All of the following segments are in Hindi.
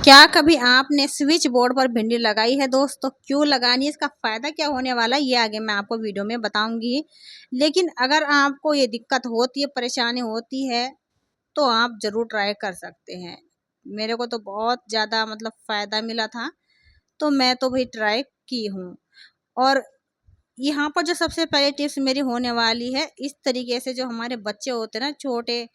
क्या कभी आपने स्विच बोर्ड पर भिंडी लगाई है दोस्तों? क्यों लगानी है, इसका फ़ायदा क्या होने वाला है, ये आगे मैं आपको वीडियो में बताऊंगी। लेकिन अगर आपको ये दिक्कत होती है, परेशानी होती है, तो आप ज़रूर ट्राई कर सकते हैं। मेरे को तो बहुत ज़्यादा मतलब फ़ायदा मिला था, तो मैं तो भाई ट्राई की हूँ। और यहाँ पर जो सबसे पहले टिप्स मेरी होने वाली है, इस तरीके से जो हमारे बच्चे होते हैं ना छोटे,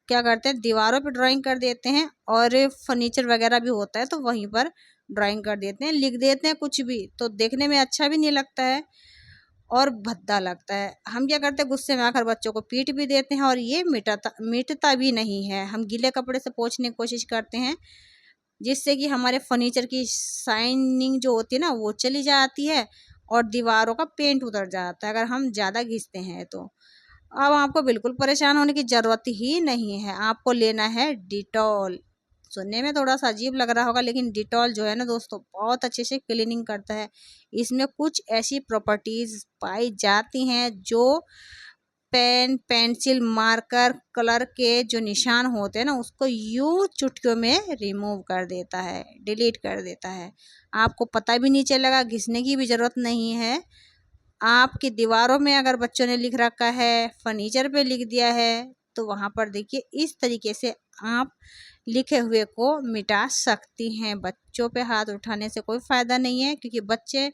क्या करते हैं दीवारों पे ड्राइंग कर देते हैं, और फर्नीचर वगैरह भी होता है तो वहीं पर ड्राइंग कर देते हैं, लिख देते हैं कुछ भी, तो देखने में अच्छा भी नहीं लगता है और भद्दा लगता है। हम क्या करते हैं, गुस्से में आकर बच्चों को पीट भी देते हैं, और ये मिटता भी नहीं है। हम गीले कपड़े से पोंछने की कोशिश करते हैं, जिससे कि हमारे फर्नीचर की शाइनिंग जो होती है ना वो चली जाती है, और दीवारों का पेंट उतर जाता है अगर हम ज़्यादा घिसते हैं तो। अब आपको बिल्कुल परेशान होने की ज़रूरत ही नहीं है। आपको लेना है डिटॉल। सुनने में थोड़ा सा अजीब लग रहा होगा, लेकिन डिटॉल जो है ना दोस्तों, बहुत अच्छे से क्लीनिंग करता है। इसमें कुछ ऐसी प्रॉपर्टीज़ पाई जाती हैं जो पेन, पेंसिल, मार्कर, कलर के जो निशान होते हैं ना उसको यूं चुटकियों में रिमूव कर देता है, डिलीट कर देता है। आपको पता भी नहीं चलेगा, घिसने की भी ज़रूरत नहीं है। आपकी दीवारों में अगर बच्चों ने लिख रखा है, फर्नीचर पे लिख दिया है, तो वहाँ पर देखिए इस तरीके से आप लिखे हुए को मिटा सकती हैं। बच्चों पे हाथ उठाने से कोई फ़ायदा नहीं है, क्योंकि बच्चे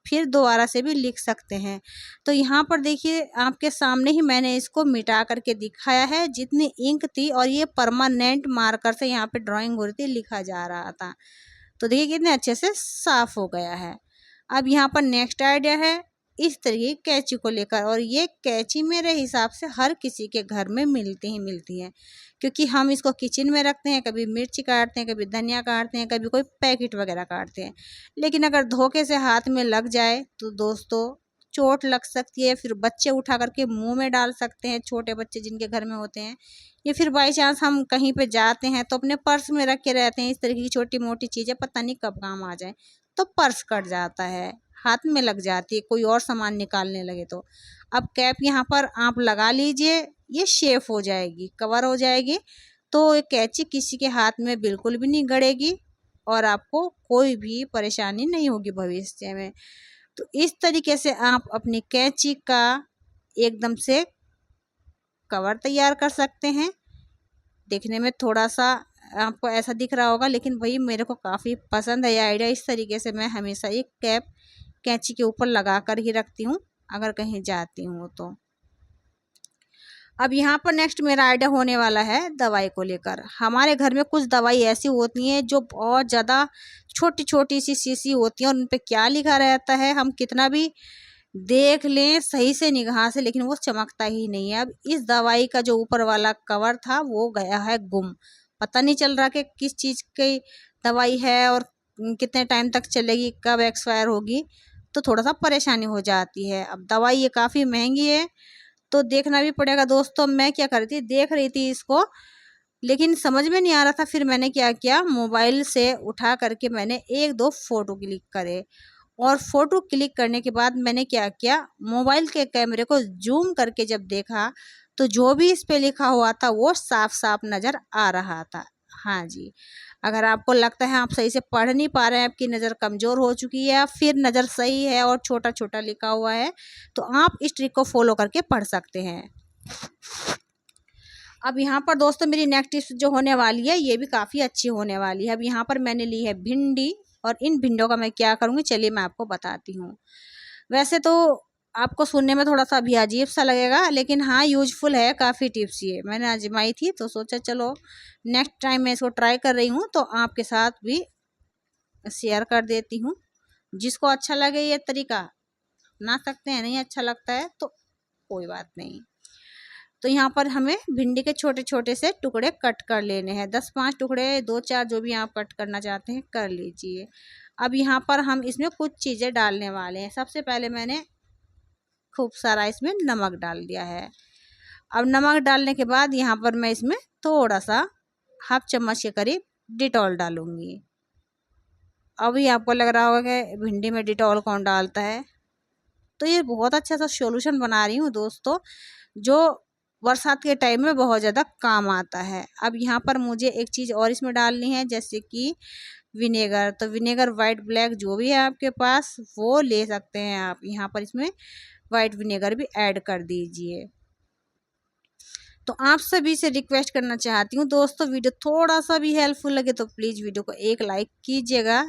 फिर दोबारा से भी लिख सकते हैं। तो यहाँ पर देखिए आपके सामने ही मैंने इसको मिटा करके दिखाया है। जितनी इंक थी, और ये परमानेंट मार्कर से यहाँ पे ड्राइंग हो रही थी, लिखा जा रहा था, तो देखिए कितने अच्छे से साफ हो गया है। अब यहाँ पर नेक्स्ट आइडिया है इस तरीके कैंची को लेकर, और ये कैंची मेरे हिसाब से हर किसी के घर में मिलती है, क्योंकि हम इसको किचन में रखते हैं, कभी मिर्ची काटते हैं, कभी धनिया काटते हैं, कभी कोई पैकेट वगैरह काटते हैं। लेकिन अगर धोखे से हाथ में लग जाए तो दोस्तों चोट लग सकती है। फिर बच्चे उठा करके मुंह में डाल सकते हैं, छोटे बच्चे जिनके घर में होते हैं, या फिर बाई चांस हम कहीं पे जाते हैं तो अपने पर्स में रख के रहते हैं। इस तरह की छोटी मोटी चीज़ें पता नहीं कब काम आ जाए, तो पर्स कट जाता है, हाथ में लग जाती है, कोई और सामान निकालने लगे तो। अब कैप यहाँ पर आप लगा लीजिए, ये शेफ हो जाएगी, कवर हो जाएगी, तो ये कैंची किसी के हाथ में बिल्कुल भी नहीं गड़ेगी, और आपको कोई भी परेशानी नहीं होगी भविष्य में। तो इस तरीके से आप अपनी कैंची का एकदम से कवर तैयार कर सकते हैं। देखने में थोड़ा सा आपको ऐसा दिख रहा होगा, लेकिन वही मेरे को काफ़ी पसंद है ये आइडिया। इस तरीके से मैं हमेशा एक कैप कैंची के ऊपर लगा कर ही रखती हूँ अगर कहीं जाती हूँ तो। अब यहाँ पर नेक्स्ट मेरा आइडिया होने वाला है दवाई को लेकर। हमारे घर में कुछ दवाई ऐसी होती हैं जो बहुत ज़्यादा छोटी छोटी सी शीशी होती हैं, और उन पर क्या लिखा रहता है हम कितना भी देख लें सही से निगाह से, लेकिन वो चमकता ही नहीं है। अब इस दवाई का जो ऊपर वाला कवर था वो गया है गुम। पता नहीं चल रहा कि किस चीज़ की दवाई है, और कितने टाइम तक चलेगी, कब एक्सपायर होगी, तो थोड़ा सा परेशानी हो जाती है। अब दवाई ये काफ़ी महंगी है, तो देखना भी पड़ेगा दोस्तों। मैं क्या कर रही थी, देख रही थी इसको, लेकिन समझ में नहीं आ रहा था। फिर मैंने क्या किया, मोबाइल से उठा करके मैंने एक दो फ़ोटो क्लिक करे, और फ़ोटो क्लिक करने के बाद मैंने क्या किया, मोबाइल के कैमरे को जूम करके जब देखा, तो जो भी इस पे लिखा हुआ था वो साफ साफ नज़र आ रहा था। हाँ जी, अगर आपको लगता है आप सही से पढ़ नहीं पा रहे हैं, आपकी नज़र कमज़ोर हो चुकी है, या फिर नज़र सही है और छोटा छोटा लिखा हुआ है, तो आप इस ट्रिक को फॉलो करके पढ़ सकते हैं। अब यहाँ पर दोस्तों मेरी नेक्स्ट टिप्स जो होने वाली है ये भी काफ़ी अच्छी होने वाली है। अब यहाँ पर मैंने ली है भिंडी, और इन भिंडों का मैं क्या करूँगी चलिए मैं आपको बताती हूँ। वैसे तो आपको सुनने में थोड़ा सा अभी अजीब सा लगेगा, लेकिन हाँ यूजफुल है काफ़ी टिप्स। ये मैंने आजमाई थी तो सोचा चलो नेक्स्ट टाइम मैं इसको ट्राई कर रही हूँ तो आपके साथ भी शेयर कर देती हूँ। जिसको अच्छा लगे ये तरीका अपना सकते हैं, नहीं अच्छा लगता है तो कोई बात नहीं। तो यहाँ पर हमें भिंडी के छोटे छोटे से टुकड़े कट कर लेने हैं, 10-5 टुकड़े, 2-4 जो भी आप कट करना चाहते हैं कर लीजिए। अब यहाँ पर हम इसमें कुछ चीज़ें डालने वाले हैं। सबसे पहले मैंने खूब सारा इसमें नमक डाल दिया है। अब नमक डालने के बाद यहाँ पर मैं इसमें थोड़ा सा हाफ चम्मच के करीब डिटॉल डालूँगी। अभी आपको लग रहा होगा कि भिंडी में डिटॉल कौन डालता है, तो ये बहुत अच्छा सा सॉल्यूशन बना रही हूँ दोस्तों, जो बरसात के टाइम में बहुत ज़्यादा काम आता है। अब यहाँ पर मुझे एक चीज़ और इसमें डालनी है, जैसे कि विनेगर। तो विनेगर वाइट ब्लैक जो भी है आपके पास वो ले सकते हैं आप। यहाँ पर इसमें वाइट विनेगर भी ऐड कर दीजिए। तो आप सभी से रिक्वेस्ट करना चाहती हूँ दोस्तों, वीडियो थोड़ा सा भी हेल्पफुल लगे तो प्लीज़ वीडियो को एक लाइक कीजिएगा,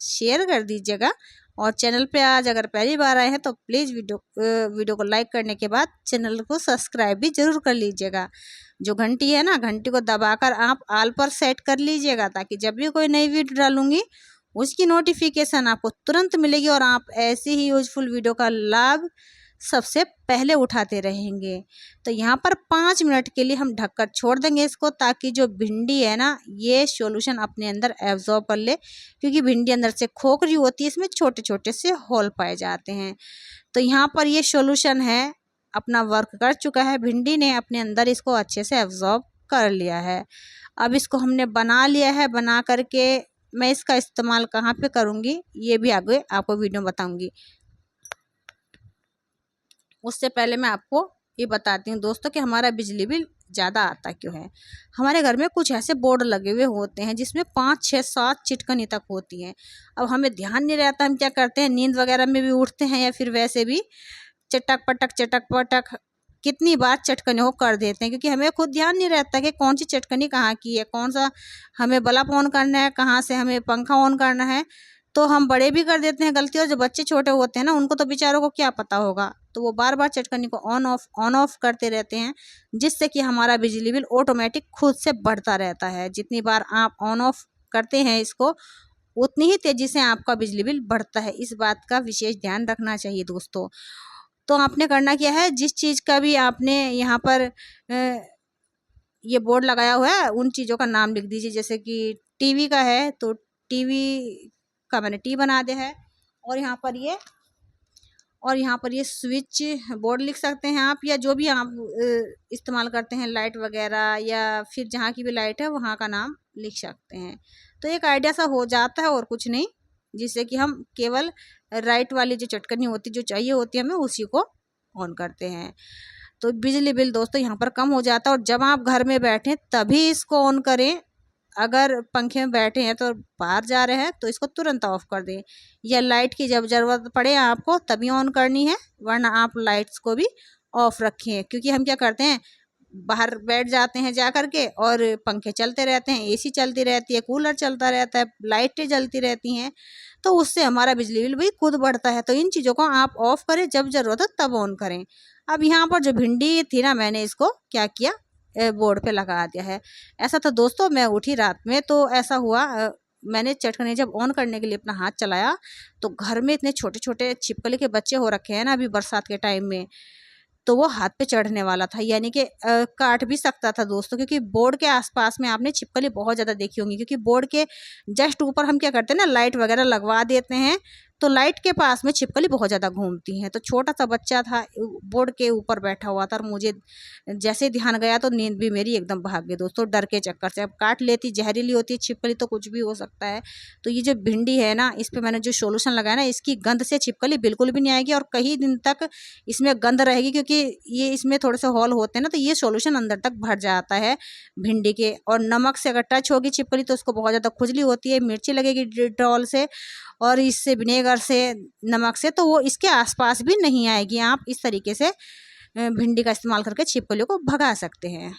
शेयर कर दीजिएगा, और चैनल पे आज अगर पहली बार आए हैं तो प्लीज़ वीडियो को लाइक करने के बाद चैनल को सब्सक्राइब भी ज़रूर कर लीजिएगा। जो घंटी है ना, घंटी को दबाकर आप ऑल पर सेट कर लीजिएगा, ताकि जब भी कोई नई वीडियो डालूंगी उसकी नोटिफिकेशन आपको तुरंत मिलेगी और आप ऐसी ही यूजफुल वीडियो का लाभ सबसे पहले उठाते रहेंगे। तो यहाँ पर 5 मिनट के लिए हम ढककर छोड़ देंगे इसको, ताकि जो भिंडी है ना ये सॉल्यूशन अपने अंदर एब्जॉर्ब कर ले, क्योंकि भिंडी अंदर से खोखली होती है, इसमें छोटे छोटे से होल पाए जाते हैं। तो यहाँ पर ये सॉल्यूशन है अपना वर्क कर चुका है, भिंडी ने अपने अंदर इसको अच्छे से एब्जॉर्ब कर लिया है। अब इसको हमने बना लिया है, बना करके मैं इसका इस्तेमाल कहाँ पे करूँगी ये भी आगे आपको वीडियो बताऊँगी। उससे पहले मैं आपको ये बताती हूँ दोस्तों कि हमारा बिजली बिल ज़्यादा आता क्यों है। हमारे घर में कुछ ऐसे बोर्ड लगे हुए होते हैं जिसमें 5, 6, 7 चिटकनी तक होती हैं। अब हमें ध्यान नहीं रहता, हम क्या करते हैं, नींद वगैरह में भी उठते हैं या फिर वैसे भी चटक पटक कितनी बार चटकने को कर देते हैं, क्योंकि हमें खुद ध्यान नहीं रहता कि कौन सी चटकनी कहाँ की है, कौन सा हमें बल्ब ऑन करना है, कहाँ से हमें पंखा ऑन करना है। तो हम बड़े भी कर देते हैं गलती, और जो बच्चे छोटे होते हैं ना उनको तो बेचारों को क्या पता होगा, तो वो बार बार चटकनी को ऑन ऑफ करते रहते हैं, जिससे कि हमारा बिजली बिल ऑटोमेटिक खुद से बढ़ता रहता है। जितनी बार आप ऑन ऑफ करते हैं इसको, उतनी ही तेज़ी से आपका बिजली बिल बढ़ता है। इस बात का विशेष ध्यान रखना चाहिए दोस्तों। तो आपने करना क्या है, जिस चीज़ का भी आपने यहाँ पर ये बोर्ड लगाया हुआ है उन चीज़ों का नाम लिख दीजिए। जैसे कि टीवी का है तो टीवी का मैंने टी बना दिया है, और यहाँ पर ये स्विच बोर्ड लिख सकते हैं आप, या जो भी आप इस्तेमाल करते हैं लाइट वगैरह, या फिर जहाँ की भी लाइट है वहाँ का नाम लिख सकते हैं। तो एक आइडिया सा हो जाता है और कुछ नहीं, जिससे कि हम केवल राइट वाली जो चटकनी होती जो चाहिए होती है हमें उसी को ऑन करते हैं। तो बिजली बिल दोस्तों यहाँ पर कम हो जाता है। और जब आप घर में बैठें तभी इसको ऑन करें, अगर पंखे में बैठे हैं तो बाहर जा रहे हैं तो इसको तुरंत ऑफ कर दें, या लाइट की जब ज़रूरत पड़े आपको तभी ऑन करनी है, वरना आप लाइट्स को भी ऑफ रखें। क्योंकि हम क्या करते हैं, बाहर बैठ जाते हैं जा कर के और पंखे चलते रहते हैं, एसी चलती रहती है, कूलर चलता रहता है, लाइटें जलती रहती हैं, तो उससे हमारा बिजली बिल भी खुद बढ़ता है। तो इन चीज़ों को आप ऑफ करें, जब ज़रूरत है तब ऑन करें। अब यहाँ पर जो भिंडी थी ना, मैंने इसको क्या किया, बोर्ड पे लगा दिया है। ऐसा तो दोस्तों मैं उठी रात में तो ऐसा हुआ, मैंने चटकनी जब ऑन करने के लिए अपना हाथ चलाया तो घर में इतने छोटे छोटे छिपकली के बच्चे हो रखे हैं ना अभी बरसात के टाइम में, तो वो हाथ पे चढ़ने वाला था, यानी कि काट भी सकता था दोस्तों। क्योंकि बोर्ड के आसपास में आपने छिपकली बहुत ज़्यादा देखी होंगी, क्योंकि बोर्ड के जस्ट ऊपर हम क्या करते हैं ना, लाइट वगैरह लगवा देते हैं, तो लाइट के पास में छिपकली बहुत ज़्यादा घूमती हैं। तो छोटा सा बच्चा था बोर्ड के ऊपर बैठा हुआ था, और मुझे जैसे ध्यान गया तो नींद भी मेरी एकदम भाग गई दोस्तों, डर के चक्कर से। अब काट लेती, जहरीली होती है छिपकली तो कुछ भी हो सकता है। तो ये जो भिंडी है ना, इस पर मैंने जो सोल्यूशन लगाया ना, इसकी गंध से छिपकली बिल्कुल भी नहीं आएगी और कई दिन तक इसमें गंध रहेगी, क्योंकि ये इसमें थोड़े से हॉल होते हैं ना, तो ये सोल्यूशन अंदर तक भर जाता है भिंडी के। और नमक से अगर टच होगी छिपकली तो उसको बहुत ज़्यादा खुजली होती है, मिर्ची लगेगी डिटॉल से, और इससे विनेगर से, नमक से, तो वो इसके आसपास भी नहीं आएगी। आप इस तरीके से भिंडी का इस्तेमाल करके छिपकलियों को भगा सकते हैं।